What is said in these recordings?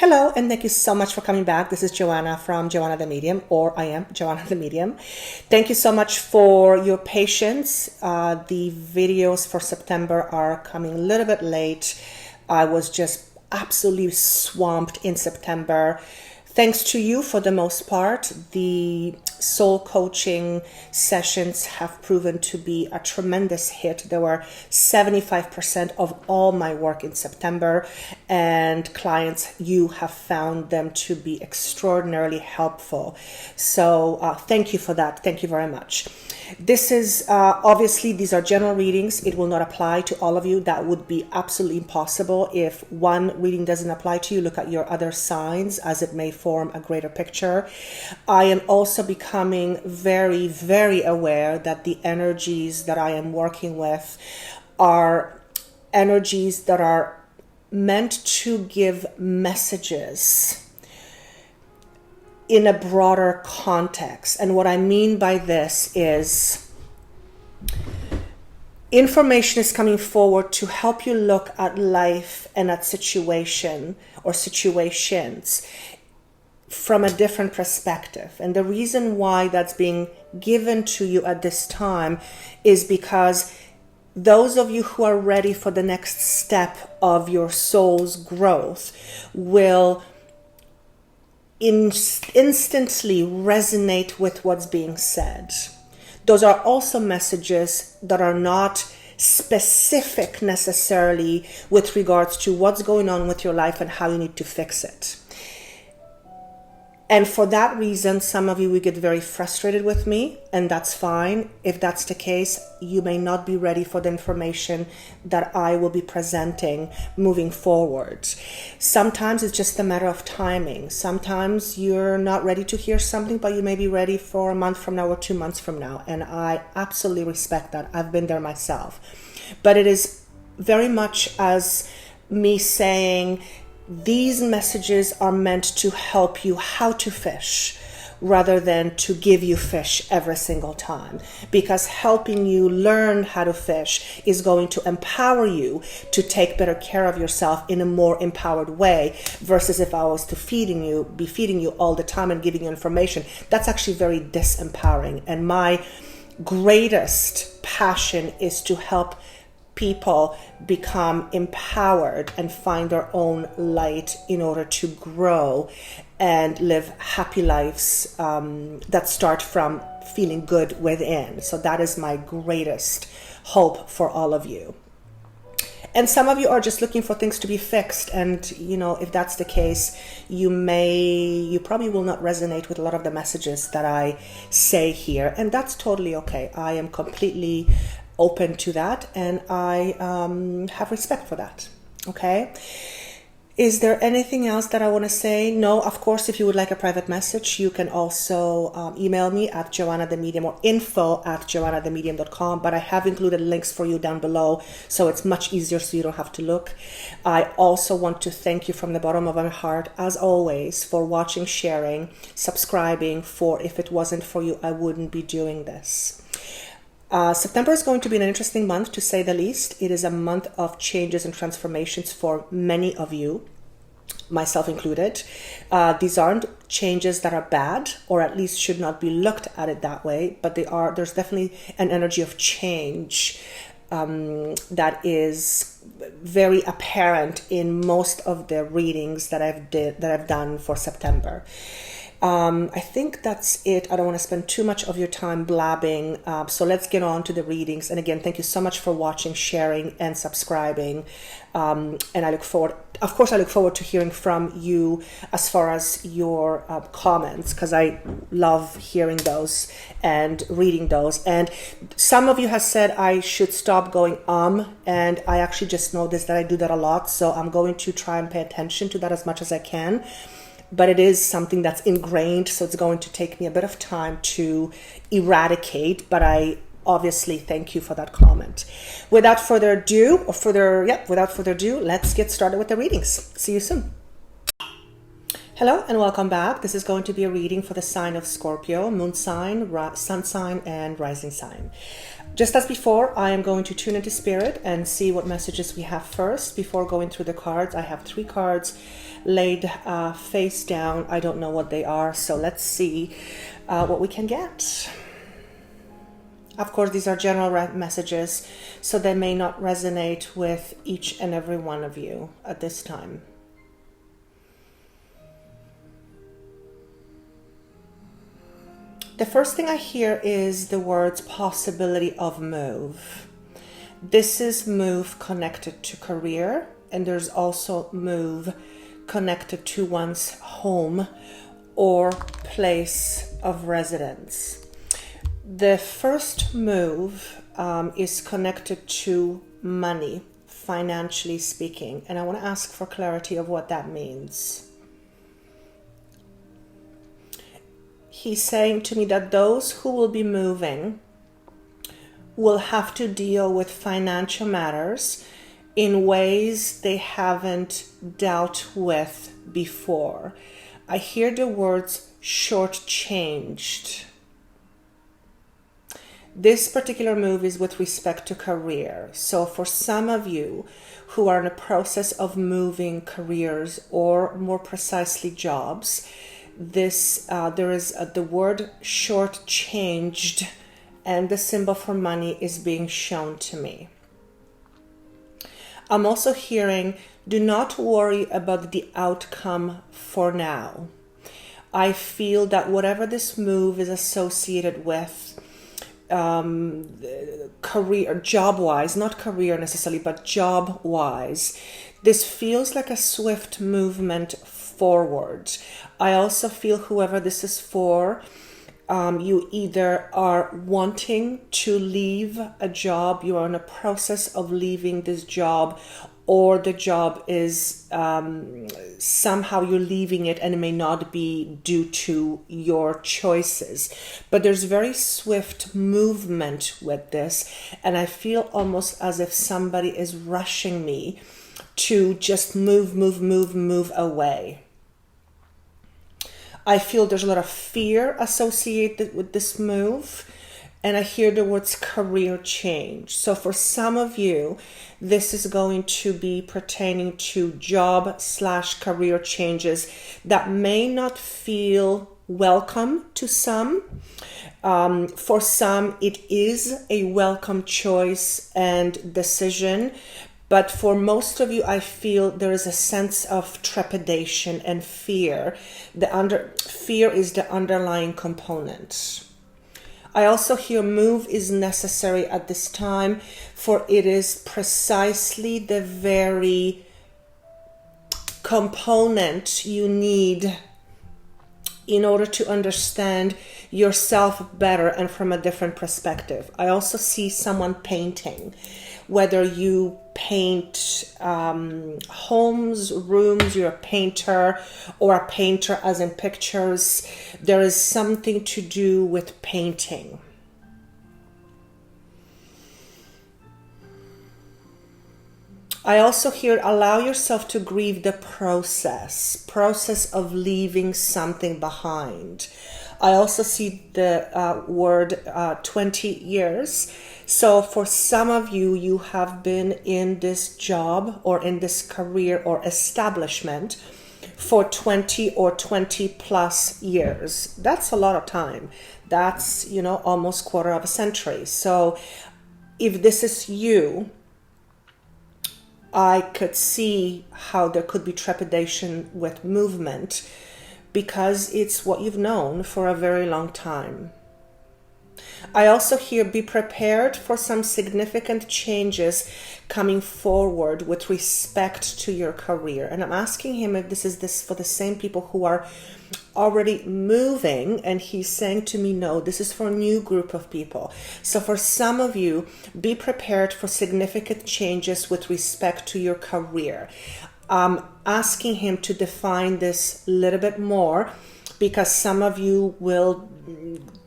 Hello, and thank you so much for coming back. This is Joanna from Joanna the Medium, or I am Joanna the Medium. Thank you so much for your patience. The videos for September are coming a little bit late. I was just absolutely swamped in September. Thanks to you for the most part. The soul coaching sessions have proven to be a tremendous hit. There were 75% of all my work in September, and clients, you have found them to be extraordinarily helpful. So thank you for that. Thank you very much. This is obviously, these are general readings. It will not apply to all of you. That would be absolutely impossible. If one reading doesn't apply to you, look at your other signs as it may form a greater picture. I am also becoming very, very aware that the energies that I am working with are energies that are meant to give messages in a broader context. And what I mean by this is information is coming forward to help you look at life and at situation or situations from a different perspective. And the reason why that's being given to you at this time is because those of you who are ready for the next step of your soul's growth will instantly resonate with what's being said. Those are also messages that are not specific necessarily with regards to what's going on with your life and how you need to fix it. And for that reason, some of you will get very frustrated with me, and that's fine. If that's the case, you may not be ready for the information that I will be presenting moving forward. Sometimes it's just a matter of timing. Sometimes you're not ready to hear something, but you may be ready for a month from now or 2 months from now. And I absolutely respect that. I've been there myself. But it is very much as me saying, these messages are meant to help you how to fish rather than to give you fish every single time, because helping you learn how to fish is going to empower you to take better care of yourself in a more empowered way, versus if I was to be feeding you all the time and giving you information. That's actually very disempowering. And my greatest passion is to help people become empowered and find their own light in order to grow and live happy lives that start from feeling good within. So that is my greatest hope for all of you. And some of you are just looking for things to be fixed. And, if that's the case, you probably will not resonate with a lot of the messages that I say here. And that's totally okay. I am completely open to that, and I have respect for that. Okay. Is there anything else that I want to say? No, of course, if you would like a private message, you can also email me at joannahthemedium or info@joannahthemedium.com, but I have included links for you down below, so it's much easier so you don't have to look. I also want to thank you from the bottom of my heart, as always, for watching, sharing, subscribing, for if it wasn't for you, I wouldn't be doing this. September is going to be an interesting month, to say the least. It is a month of changes and transformations for many of you, myself included. These aren't changes that are bad, or at least should not be looked at it that way, but there's definitely an energy of change that is very apparent in most of the readings that I've done for September. I think that's it. I don't want to spend too much of your time blabbing. So let's get on to the readings. And again, thank you so much for watching, sharing, and subscribing. And I look forward to hearing from you as far as your comments, because I love hearing those and reading those. And some of you have said I should stop going and I actually just noticed that I do that a lot. So I'm going to try and pay attention to that as much as I can. But it is something that's ingrained, so it's going to take me a bit of time to eradicate, but I obviously thank you for that comment. Without further ado, let's get started with the readings. See you soon. Hello and welcome back. This is going to be a reading for the sign of Scorpio, moon sign, sun sign, and rising sign. Just as before, I am going to tune into spirit and see what messages we have first. Before going through the cards, I have 3 cards laid face down. I don't know what they are, so let's see what we can get. Of course, these are general messages, so they may not resonate with each and every one of you at this time. The first thing I hear is the words possibility of move. This is move connected to career, and there's also move connected to one's home or place of residence. The first move is connected to money, financially speaking, and I want to ask for clarity of what that means. He's saying to me that those who will be moving will have to deal with financial matters in ways they haven't dealt with before. I hear the words shortchanged. This particular move is with respect to career. So for some of you who are in the process of moving careers, or more precisely jobs, there is the word shortchanged, and the symbol for money is being shown to me. I'm also hearing, do not worry about the outcome for now. I feel that whatever this move is associated with, career, job-wise, not career necessarily, but job-wise, this feels like a swift movement forward. I also feel whoever this is for, you either are wanting to leave a job, you are in a process of leaving this job, or the job is somehow you're leaving it and it may not be due to your choices. But there's very swift movement with this, and I feel almost as if somebody is rushing me to just move away. I feel there's a lot of fear associated with this move, and I hear the words career change. So for some of you, this is going to be pertaining to job/career changes that may not feel welcome to some. For some, it is a welcome choice and decision. But for most of you, I feel there is a sense of trepidation and fear. Fear is the underlying component. I also hear move is necessary at this time, for it is precisely the very component you need in order to understand yourself better and from a different perspective. I also see someone painting. Whether you paint homes, rooms, you're a painter, or a painter as in pictures, there is something to do with painting. I also hear allow yourself to grieve the process of leaving something behind. I also see the word 20 years. So for some of you, you have been in this job or in this career or establishment for 20 or 20 plus years. That's a lot of time. That's, almost quarter of a century. So if this is you, I could see how there could be trepidation with movement because it's what you've known for a very long time. I also hear be prepared for some significant changes coming forward with respect to your career. And I'm asking him if this is for the same people who are already moving, and he's saying to me, no, this is for a new group of people. So for some of you, be prepared for significant changes with respect to your career. Asking him to define this a little bit more, because some of you will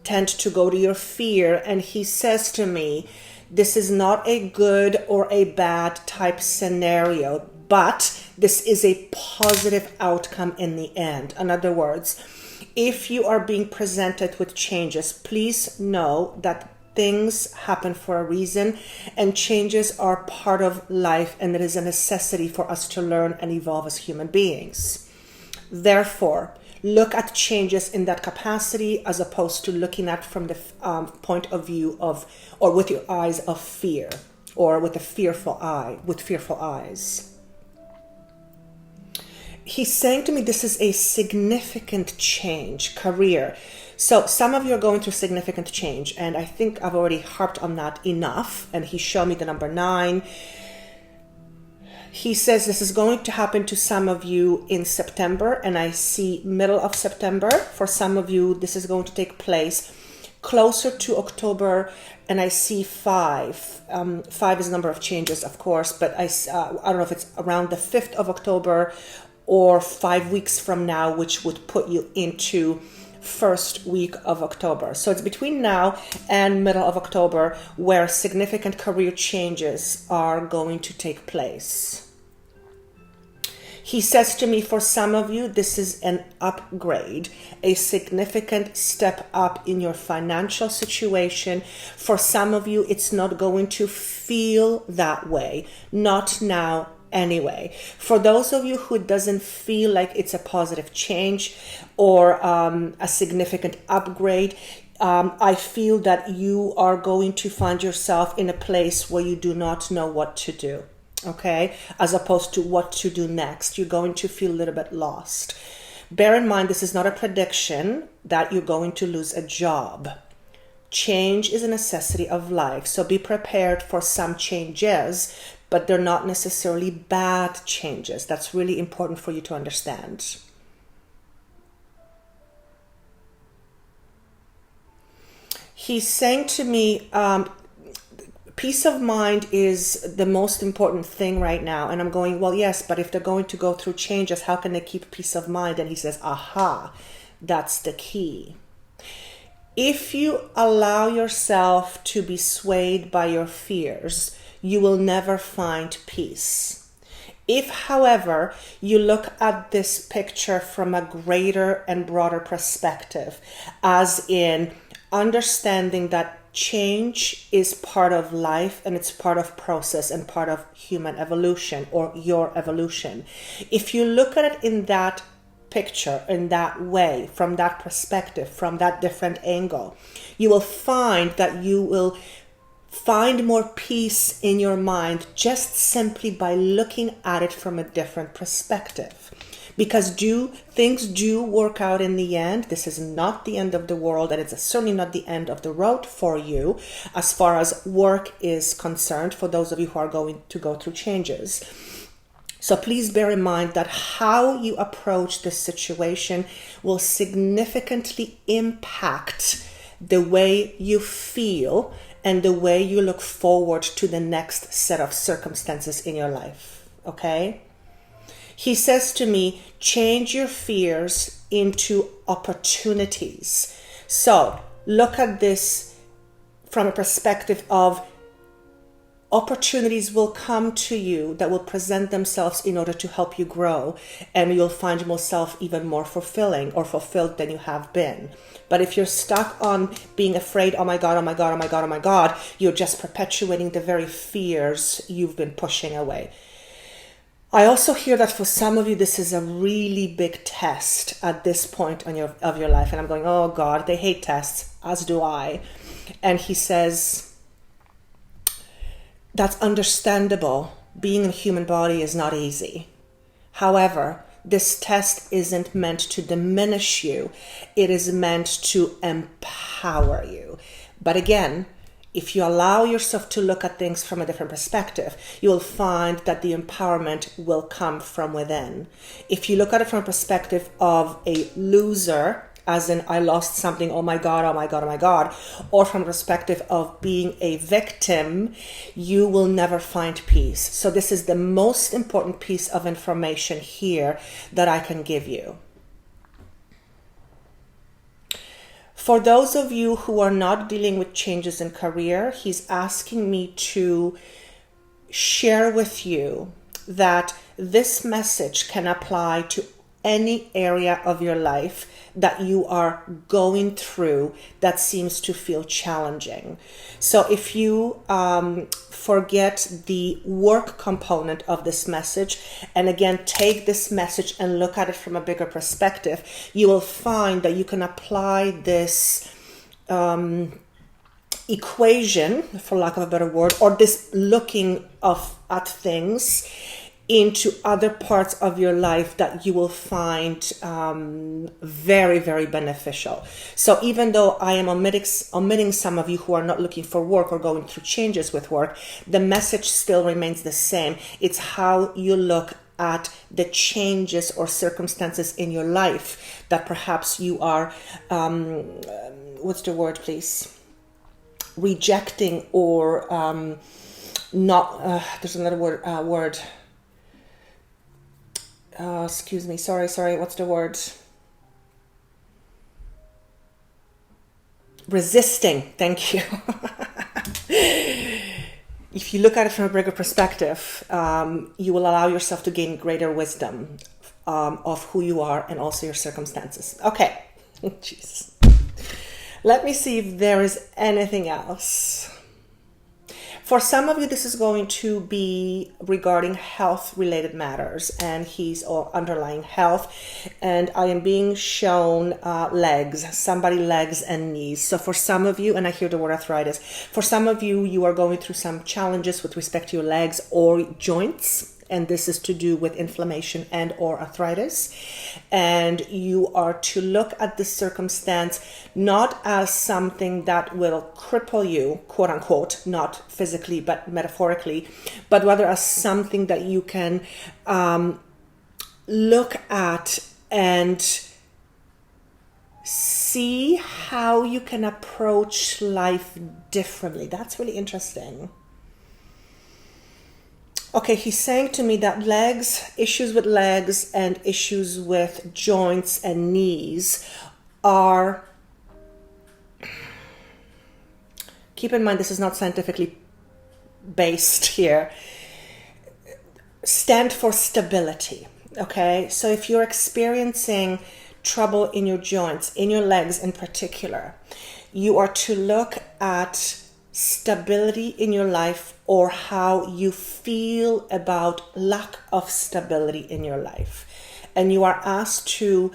tend to go to your fear, and he says to me, this is not a good or a bad type scenario, but this is a positive outcome in the end. In other words, if you are being presented with changes, please know that things happen for a reason, and changes are part of life, and it is a necessity for us to learn and evolve as human beings. Therefore, look at changes in that capacity as opposed to looking at from the point of view of, or with your eyes of fear, or with a fearful eye, with fearful eyes. He's saying to me this is a significant change, career. So some of you are going through significant change, and I think I've already harped on that enough, and he showed me the number 9. He says this is going to happen to some of you in September, and I see middle of September. For some of you, this is going to take place closer to October, and I see 5. 5 is a number of changes, of course, but I don't know if it's around the 5th of October or 5 weeks from now, which would put you into first week of October. So it's between now and middle of October where significant career changes are going to take place. He says to me, for some of you, this is an upgrade, a significant step up in your financial situation. For some of you, it's not going to feel that way. Not now anyway. For those of you who doesn't feel like it's a positive change or a significant upgrade, I feel that you are going to find yourself in a place where you do not know what to do. Okay, as opposed to what to do next. You're going to feel a little bit lost. Bear in mind, this is not a prediction that you're going to lose a job. Change is a necessity of life. So be prepared for some changes, but they're not necessarily bad changes. That's really important for you to understand. He's saying to me, peace of mind is the most important thing right now. And I'm going, well, yes, but if they're going to go through changes, how can they keep peace of mind? And he says, aha, that's the key. If you allow yourself to be swayed by your fears, you will never find peace. If, however, you look at this picture from a greater and broader perspective, as in understanding that change is part of life and it's part of process and part of human evolution or your evolution. If you look at it in that picture, in that way, from that perspective, from that different angle, you will find that you will find more peace in your mind just simply by looking at it from a different perspective. Because things do work out in the end. This is not the end of the world, and it's certainly not the end of the road for you as far as work is concerned, for those of you who are going to go through changes. So please bear in mind that how you approach this situation will significantly impact the way you feel and the way you look forward to the next set of circumstances in your life. Okay? He says to me, change your fears into opportunities. So look at this from a perspective of opportunities will come to you that will present themselves in order to help you grow, and you'll find yourself even more fulfilling or fulfilled than you have been. But if you're stuck on being afraid, oh my God, oh my God, oh my God, oh my God, you're just perpetuating the very fears you've been pushing away. I also hear that for some of you, this is a really big test at this point of your life. And I'm going, oh God, they hate tests, as do I. And he says, that's understandable. Being in a human body is not easy. However, this test isn't meant to diminish you. It is meant to empower you. But again, if you allow yourself to look at things from a different perspective, you will find that the empowerment will come from within. If you look at it from a perspective of a loser, as in I lost something, oh my God, oh my God, oh my God, or from a perspective of being a victim, you will never find peace. So this is the most important piece of information here that I can give you. For those of you who are not dealing with changes in career, he's asking me to share with you that this message can apply to any area of your life that you are going through that seems to feel challenging. So if you forget the work component of this message, and again, take this message and look at it from a bigger perspective, you will find that you can apply this equation, for lack of a better word, or this looking at things into other parts of your life that you will find very, very beneficial. So even though I am omitting some of you who are not looking for work or going through changes with work, the message still remains the same. It's how you look at the changes or circumstances in your life that perhaps you are, what's the word, please? Rejecting or not, there's another word. Excuse me, sorry, what's the word? Resisting, thank you. If you look at it from a bigger perspective, you will allow yourself to gain greater wisdom of who you are and also your circumstances. Okay, Jesus. Let me see if there is anything else. For some of you, this is going to be regarding health-related matters, and he's underlying health, and I am being shown legs, legs and knees. So for some of you, and I hear the word arthritis, for some of you, you are going through some challenges with respect to your legs or joints, and this is to do with inflammation and or arthritis. And you are to look at the circumstance not as something that will cripple you, quote unquote, not physically but metaphorically, but rather as something that you can look at and see how you can approach life differently. That's really interesting. Okay, he's saying to me that issues with legs and issues with joints and knees are, keep in mind this is not scientifically based here, stand for stability, okay? So if you're experiencing trouble in your joints, in your legs in particular, you are to look at stability in your life or how you feel about lack of stability in your life. And you are asked to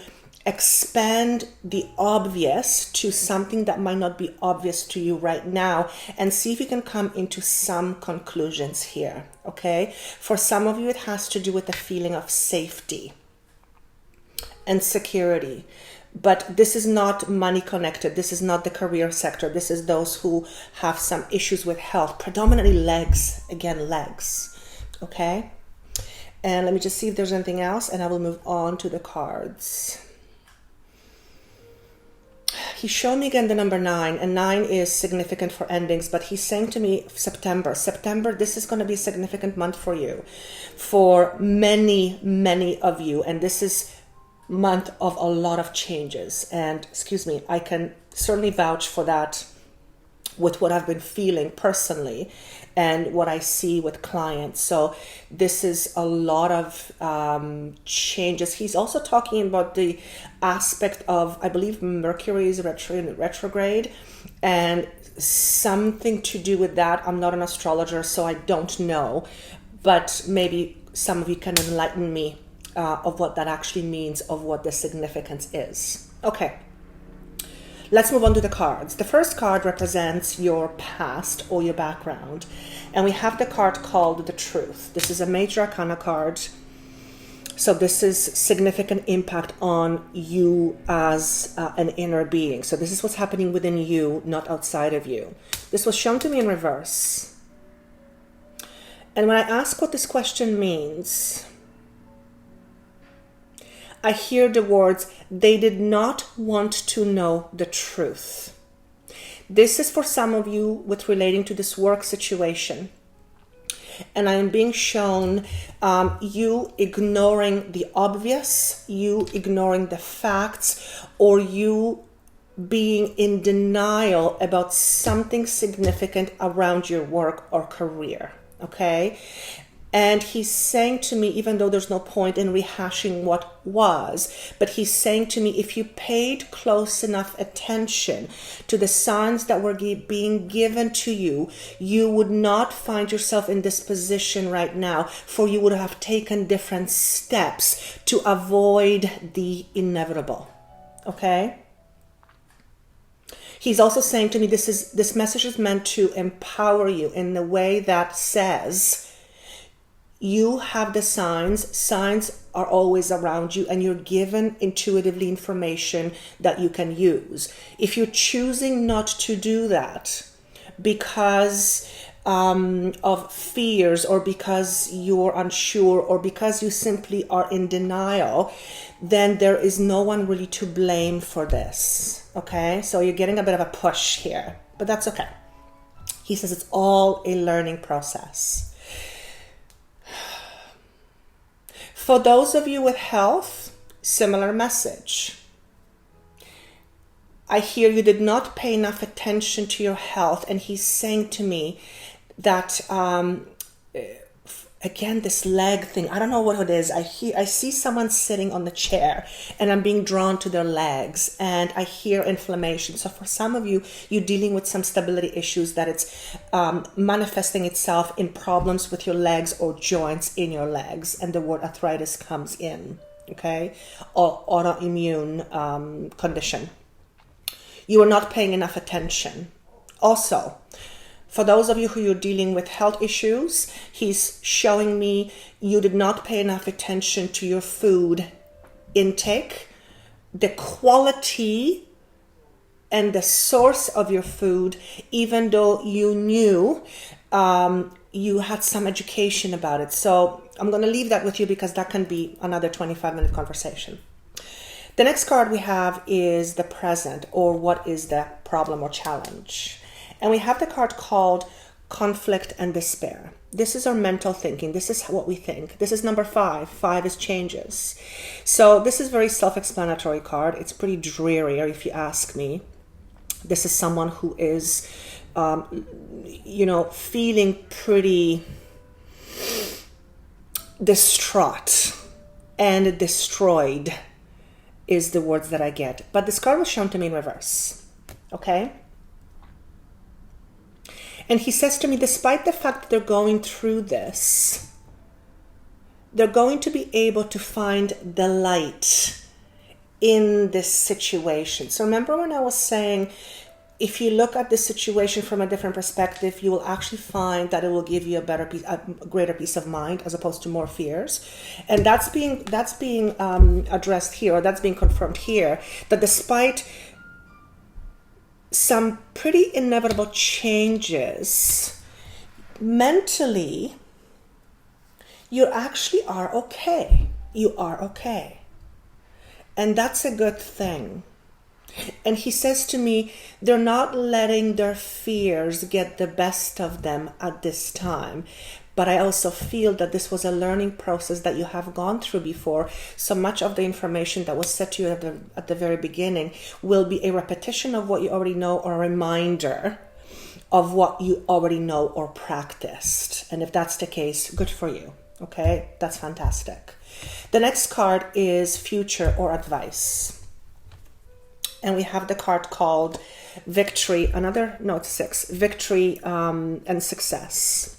expand the obvious to something that might not be obvious to you right now and see if you can come into some conclusions here, okay? For some of you, it has to do with the feeling of safety and security. But this is not money connected. This is not the career sector. This is those who have some issues with health, predominantly legs. Again, legs. Okay? And let me just see if there's anything else, and I will move on to the cards. He's shown me again the number 9, and 9 is significant for endings, but he's saying to me September, this is going to be a significant month for you, for many, many of you, and this is month of a lot of changes. And excuse me, I can certainly vouch for that with what I've been feeling personally and what I see with clients. So this is a lot of changes. He's also talking about the aspect of, I believe, Mercury is retrograde and something to do with that. I'm not an astrologer, so I don't know, but maybe some of you can enlighten me of what that actually means, of what the significance is. Okay, let's move on to the cards. The first card represents your past or your background, and we have the card called the Truth. This is a major arcana card, so this is significant impact on you as an inner being. So this is what's happening within you, not outside of you. This was shown to me in reverse, and when I ask what this question means, I hear the words, they did not want to know the truth. This is for some of you with relating to this work situation. And I am being shown you ignoring the obvious, you ignoring the facts, or you being in denial about something significant around your work or career, okay? And he's saying to me, even though there's no point in rehashing what was, but he's saying to me, if you paid close enough attention to the signs that were being given to you, you would not find yourself in this position right now, for you would have taken different steps to avoid the inevitable. Okay? He's also saying to me, this message is meant to empower you in the way that says, you have the signs. Signs are always around you, and you're given intuitively information that you can use. If you're choosing not to do that because of fears, or because you're unsure, or because you simply are in denial, then there is no one really to blame for this. Okay, so you're getting a bit of a push here, but that's okay. He says it's all a learning process. For those of you with health, similar message. I hear you did not pay enough attention to your health, and he's saying to me that again, this leg thing, I don't know what it is. I see someone sitting on the chair, and I'm being drawn to their legs, and I hear inflammation. So for some of you, you're dealing with some stability issues that it's manifesting itself in problems with your legs or joints in your legs, and the word arthritis comes in, okay? Or autoimmune condition. You are not paying enough attention. Also, for those of you who you're dealing with health issues, he's showing me you did not pay enough attention to your food intake, the quality and the source of your food, even though you knew you had some education about it. So I'm going to leave that with you, because that can be another 25-minute conversation. The next card we have is the present, or what is the problem or challenge. And we have the card called conflict and despair. This is our mental thinking. This is what we think. This is number 5. 5 is changes. So this is very self-explanatory card. It's pretty dreary, if you ask me. This is someone who is, feeling pretty distraught and destroyed is the words that I get. But this card was shown to me in reverse. Okay? And he says to me, despite the fact that they're going through this, they're going to be able to find the light in this situation. So remember when I was saying, if you look at the situation from a different perspective, you will actually find that it will give you a greater peace of mind, as opposed to more fears. And that's being addressed here, or that's being confirmed here, that despite some pretty inevitable changes, mentally, you actually are okay. You are okay. And that's a good thing. And he says to me, they're not letting their fears get the best of them at this time. But I also feel that this was a learning process that you have gone through before. So much of the information that was said to you at the very beginning will be a repetition of what you already know, or a reminder of what you already know or practiced. And if that's the case, good for you. Okay, that's fantastic. The next card is future or advice. And we have the card called victory, it's 6, victory and success.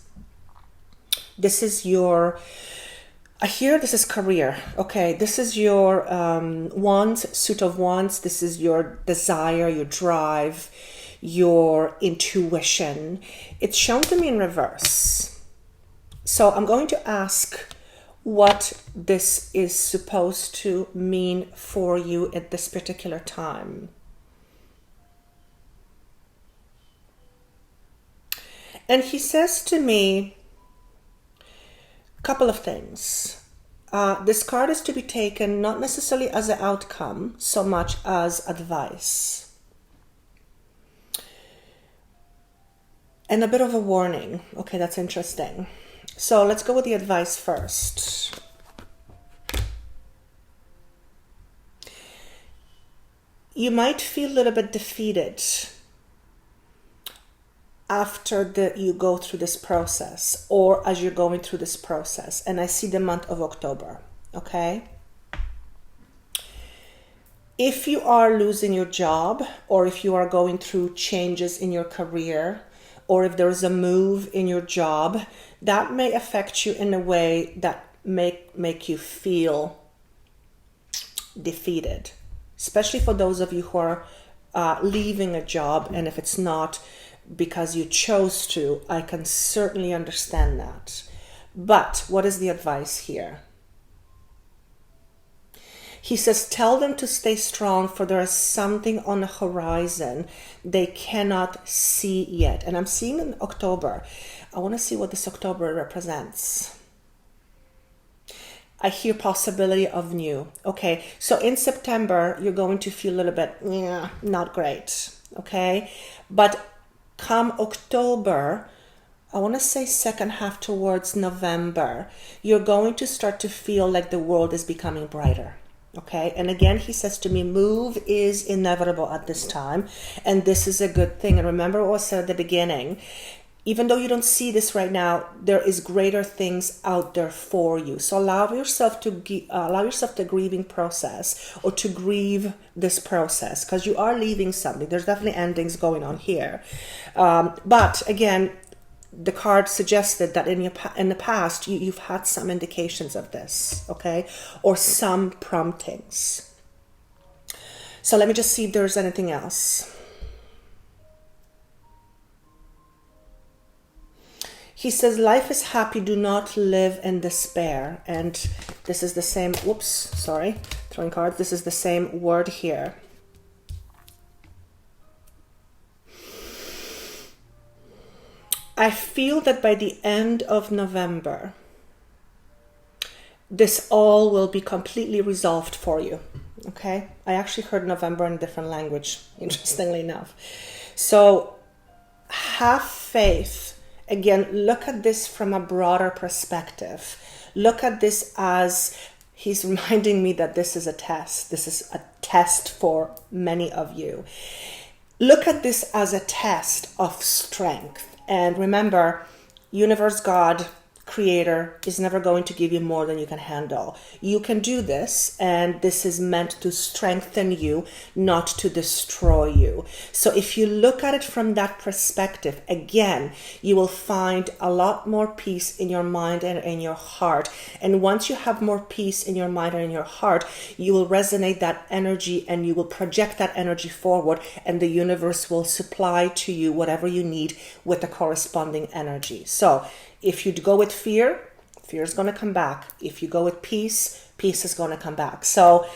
This is this is career. Okay, this is your wands, suit of wands. This is your desire, your drive, your intuition. It's shown to me in reverse. So I'm going to ask what this is supposed to mean for you at this particular time. And he says to me a couple of things. This card is to be taken not necessarily as an outcome so much as advice. And a bit of a warning. Okay, that's interesting. So let's go with the advice first. You might feel a little bit defeated after you go through this process, or as you're going through this process. And I see the month of October, okay? If you are losing your job, or if you are going through changes in your career, or if there's a move in your job, that may affect you in a way that make you feel defeated, especially for those of you who are leaving a job. And if it's not because you chose to, I can certainly understand that. But what is the advice here? He says, tell them to stay strong, for there is something on the horizon they cannot see yet. And I'm seeing in October. I want to see what this October represents. I hear possibility of new. Okay, so in September, you're going to feel a little bit, not great. Okay, but come October, I want to say second half towards November, you're going to start to feel like the world is becoming brighter. Okay, and again, he says to me, move is inevitable at this time, and this is a good thing. And remember what I said at the beginning, even though you don't see this right now, there is greater things out there for you. So allow yourself the grieving process, or to grieve this process, because you are leaving something. There's definitely endings going on here. But again, the card suggested that in the past, you've had some indications of this, okay? Or some promptings. So let me just see if there's anything else. He says, life is happy, do not live in despair. And this is the same, throwing cards. This is the same word here. I feel that by the end of November, this all will be completely resolved for you, okay? I actually heard November in a different language, interestingly enough. So have faith. Again, look at this from a broader perspective. Look at this as, he's reminding me that this is a test. This is a test for many of you. Look at this as a test of strength. And remember, universe, God, creator is never going to give you more than you can handle. You can do this, and this is meant to strengthen you, not to destroy you. So if you look at it from that perspective, again, you will find a lot more peace in your mind and in your heart. And once you have more peace in your mind and in your heart, you will resonate that energy, and you will project that energy forward, and the universe will supply to you whatever you need with the corresponding energy. So if you go with fear, fear is going to come back. If you go with peace, peace is going to come back. So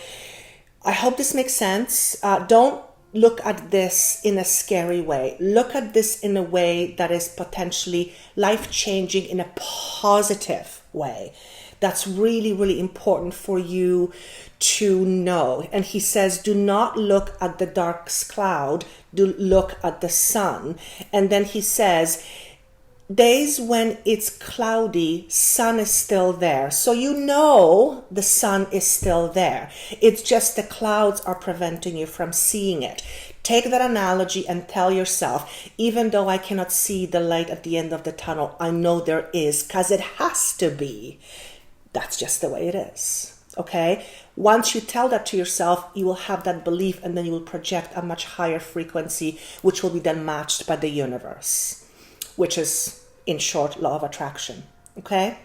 I hope this makes sense. Don't look at this in a scary way. Look at this in a way that is potentially life-changing, in a positive way. That's really, really important for you to know. And he says, do not look at the dark cloud, do look at the sun. And then he says, days when it's cloudy, sun is still there. So you know the sun is still there. It's just the clouds are preventing you from seeing it. Take that analogy and tell yourself, even though I cannot see the light at the end of the tunnel, I know there is, because it has to be. That's just the way it is. Okay? Once you tell that to yourself, you will have that belief, and then you will project a much higher frequency, which will be then matched by the universe, which is, in short, law of attraction. Okay?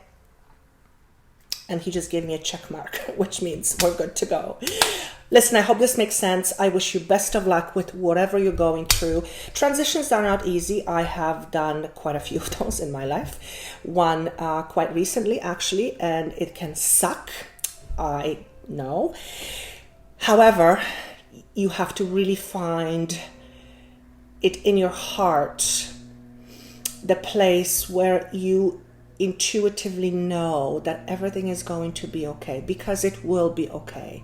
And he just gave me a check mark, which means we're good to go. Listen, I hope this makes sense. I wish you best of luck with whatever you're going through. Transitions are not easy. I have done quite a few of those in my life. One quite recently, actually, and it can suck. I know. However, you have to really find it in your heart, the place where you intuitively know that everything is going to be okay, because it will be okay.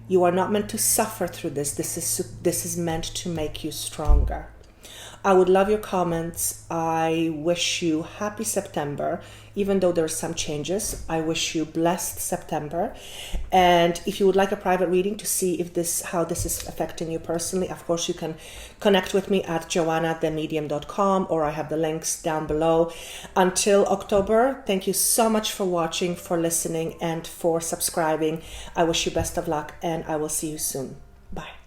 You are not meant to suffer through this. This is meant to make you stronger. I would love your comments. I wish you happy September. Even though there are some changes, I wish you blessed September. And if you would like a private reading to see if how this is affecting you personally, of course you can connect with me at joannathemedium.com, or I have the links down below. Until October, thank you so much for watching, for listening, and for subscribing. I wish you best of luck, and I will see you soon. Bye.